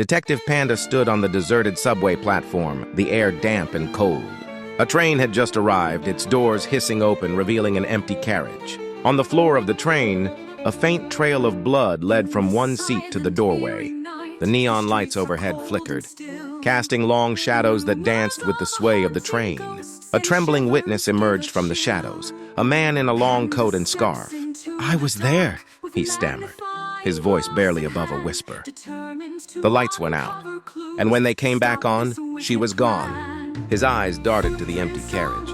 Detective Panda stood on the deserted subway platform, the air damp and cold. A train had just arrived, its doors hissing open, revealing an empty carriage. On the floor of the train, a faint trail of blood led from one seat to the doorway. The neon lights overhead flickered, casting long shadows that danced with the sway of the train. A trembling witness emerged from the shadows, a man in a long coat and scarf. "I was there," he stammered, his voice barely above a whisper. The lights went out, and when they came back on, she was gone. His eyes darted to the empty carriage,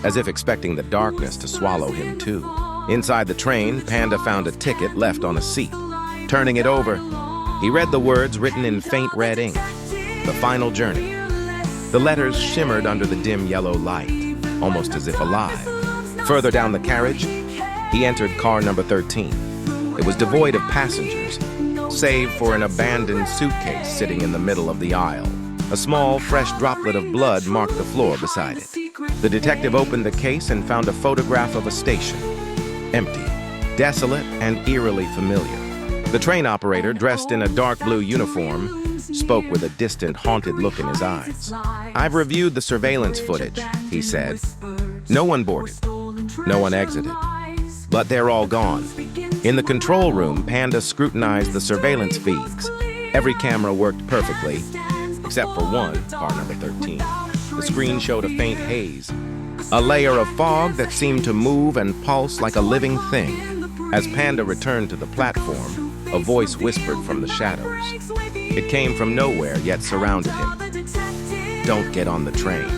as if expecting the darkness to swallow him too. Inside the train, Panda found a ticket left on a seat. Turning it over, he read the words written in faint red ink, "The Final Journey." The letters shimmered under the dim yellow light, almost as if alive. Further down the carriage, he entered car number 13. It was devoid of passengers, save for an abandoned suitcase sitting in the middle of the aisle. A small, fresh droplet of blood marked the floor beside it. The detective opened the case and found a photograph of a station. Empty, desolate, and eerily familiar. The train operator, dressed in a dark blue uniform, spoke with a distant, haunted look in his eyes. "I've reviewed the surveillance footage," he said. "No one boarded. No one exited. But they're all gone." In the control room, Panda scrutinized the surveillance feeds. Every camera worked perfectly, except for one, car number 13. The screen showed a faint haze, a layer of fog that seemed to move and pulse like a living thing. As Panda returned to the platform, a voice whispered from the shadows. It came from nowhere, yet surrounded him. "Don't get on the train."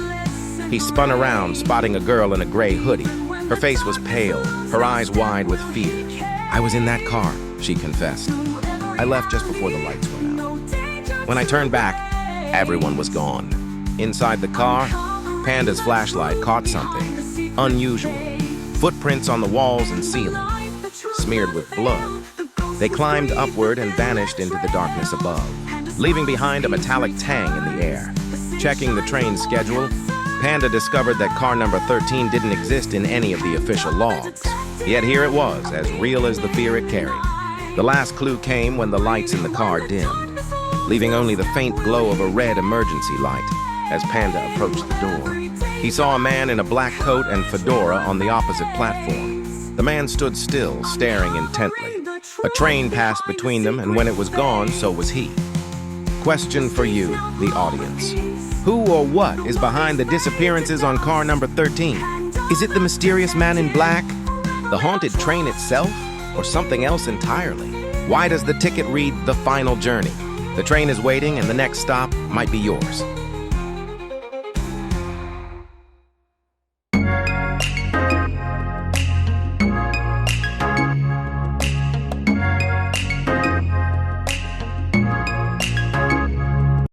He spun around, spotting a girl in a gray hoodie. Her face was pale, her eyes wide with fear. "I was in that car," she confessed. "I left just before the lights went out. When I turned back, everyone was gone." Inside the car, Panda's flashlight caught something unusual. Footprints on the walls and ceiling, smeared with blood. They climbed upward and vanished into the darkness above, leaving behind a metallic tang in the air. Checking the train's schedule, Panda discovered that car number 13 didn't exist in any of the official logs. Yet here it was, as real as the fear it carried. The last clue came when the lights in the car dimmed, leaving only the faint glow of a red emergency light as Panda approached the door. He saw a man in a black coat and fedora on the opposite platform. The man stood still, staring intently. A train passed between them, and when it was gone, so was he. Question for you, the audience. Who or what is behind the disappearances on car number 13? Is it the mysterious man in black, the haunted train itself, or something else entirely? Why does the ticket read "The Final Journey"? The train is waiting, and the next stop might be yours.